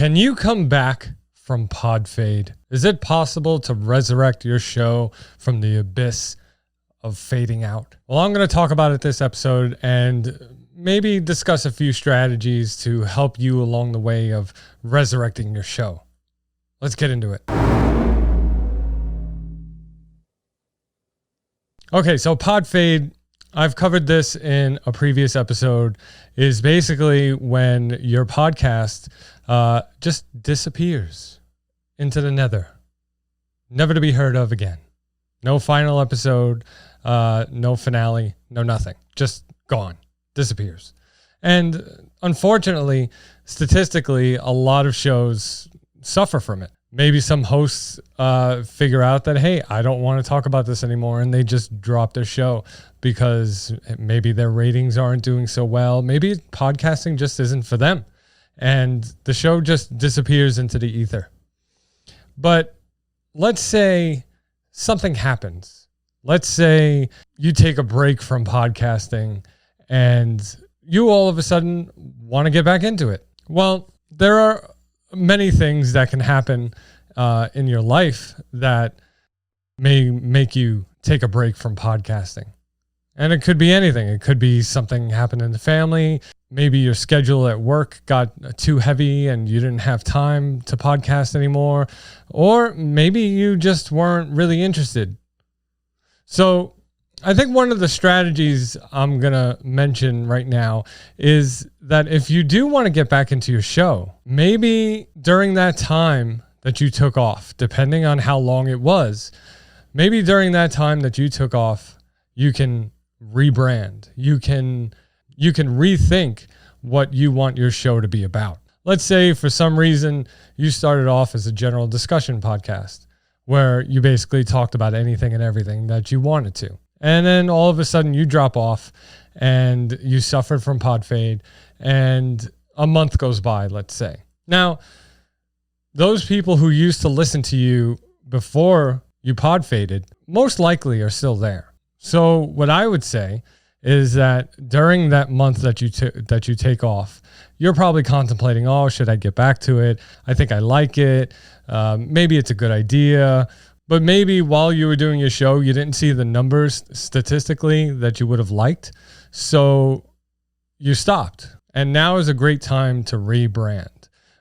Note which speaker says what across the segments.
Speaker 1: Can you come back from Podfade? Is it possible to resurrect your show from the abyss of fading out? Well, I'm going to talk about it this episode and maybe discuss a few strategies to help you along the way of resurrecting your show. Let's get into it. Okay, so Podfade, I've covered this in a previous episode, is basically when your podcast just disappears into the nether, never to be heard of again. No final episode, no finale, no nothing. Just gone, disappears. And unfortunately, statistically, a lot of shows suffer from it. Maybe some hosts figure out that, hey, I don't want to talk about this anymore, and they just drop their show because maybe their ratings aren't doing so well. Maybe podcasting just isn't for them, and the show just disappears into the ether. But let's say something happens. Let's say you take a break from podcasting and you all of a sudden want to get back into it. Well, there are many things that can happen in your life that may make you take a break from podcasting. And it could be anything. It could be something happened in the family. Maybe your schedule at work got too heavy and you didn't have time to podcast anymore. Or maybe you just weren't really interested. So I think one of the strategies I'm going to mention right now is that if you do want to get back into your show, maybe during that time that you took off, depending on how long it was, maybe during that time that you took off, you can rebrand. You can rethink what you want your show to be about. Let's say for some reason you started off as a general discussion podcast where you basically talked about anything and everything that you wanted to. And then all of a sudden you drop off and you suffered from Podfade and a month goes by, let's say. Now, those people who used to listen to you before you Podfaded most likely are still there. So what I would say is that during that month that you take off, you're probably contemplating, oh, should I get back to it? I think I like it. Maybe it's a good idea. But maybe while you were doing your show, you didn't see the numbers statistically that you would have liked. So you stopped. And now is a great time to rebrand.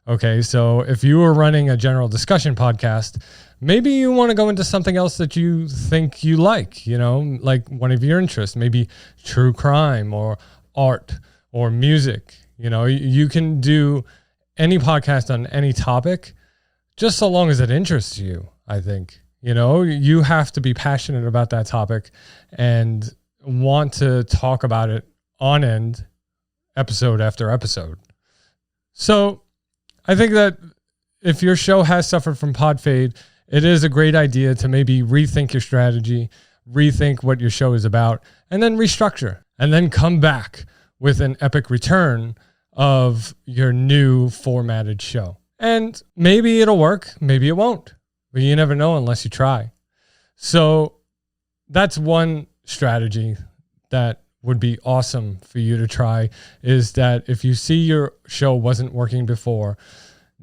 Speaker 1: Okay, so if you were running a general discussion podcast, maybe you want to go into something else that you think you like, like one of your interests, maybe true crime or art or music. You can do any podcast on any topic just so long as it interests you, I think. You have to be passionate about that topic and want to talk about it on end, episode after episode. So I think that if your show has suffered from Podfade, it is a great idea to maybe rethink your strategy, rethink what your show is about, and then restructure, and then come back with an epic return of your new formatted show. And maybe it'll work, maybe it won't, but you never know unless you try. So that's one strategy that would be awesome for you to try, is that if you see your show wasn't working before,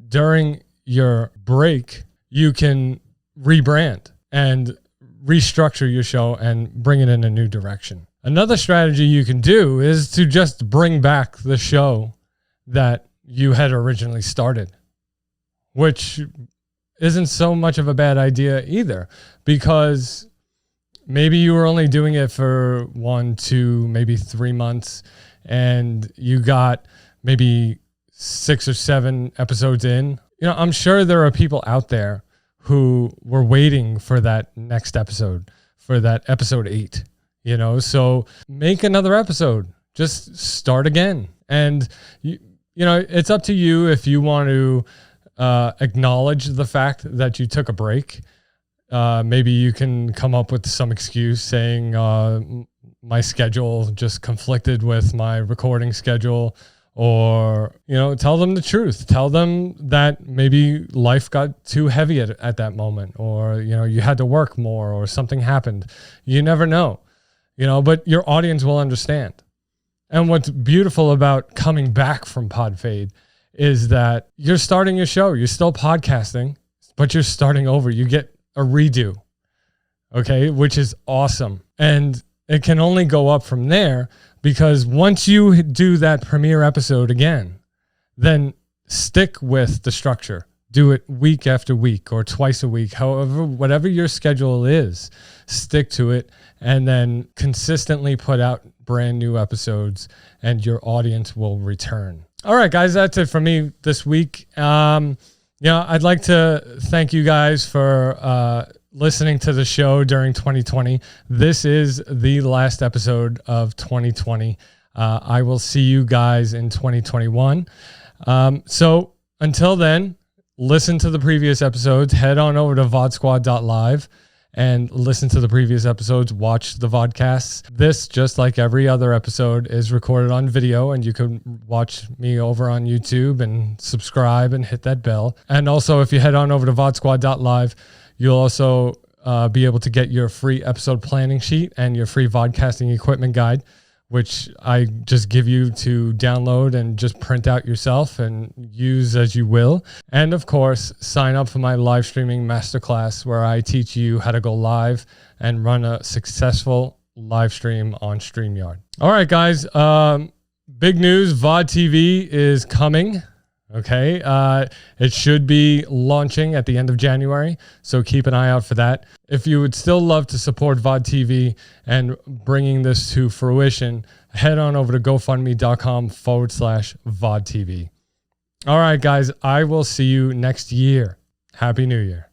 Speaker 1: during your break, you can rebrand and restructure your show and bring it in a new direction. Another strategy you can do is to just bring back the show that you had originally started, which isn't so much of a bad idea either, because maybe you were only doing it for 1, 2, maybe 3 months, and you got maybe 6 or 7 episodes in. I'm sure there are people out there who were waiting for that next episode, for that episode 8, so make another episode, just start again. And it's up to you if you want to acknowledge the fact that you took a break. Maybe you can come up with some excuse saying my schedule just conflicted with my recording schedule, or, tell them the truth. Tell them that maybe life got too heavy at that moment, or, you had to work more or something happened. You never know, but your audience will understand. And what's beautiful about coming back from Podfade is that you're starting your show. You're still podcasting, but you're starting over. You get a redo, okay, which is awesome. And it can only go up from there, because once you do that premiere episode again, then stick with the structure. Do it week after week or twice a week, however, whatever your schedule is, stick to it, and then consistently put out brand new episodes, and your audience will return. All right, guys, that's it for me this week. I'd like to thank you guys for listening to the show during 2020. This is the last episode of 2020. I will see you guys in 2021. So until then, listen to the previous episodes. Head on over to VodSquad.Live and listen to the previous episodes. Watch the Vodcasts. This, just like every other episode, is recorded on video, and you can watch me over on YouTube and subscribe and hit that bell. And also, if you head on over to VodSquad.Live, you'll also be able to get your free episode planning sheet and your free vodcasting equipment guide, which I just give you to download and just print out yourself and use as you will. And of course, sign up for my live streaming masterclass, where I teach you how to go live and run a successful live stream on StreamYard. All right, guys, big news, VOD TV is coming. Okay, it should be launching at the end of January, so keep an eye out for that. If you would still love to support VOD TV and bringing this to fruition, head on over to GoFundMe.com/VOD TV. All right, guys, I will see you next year. Happy New Year.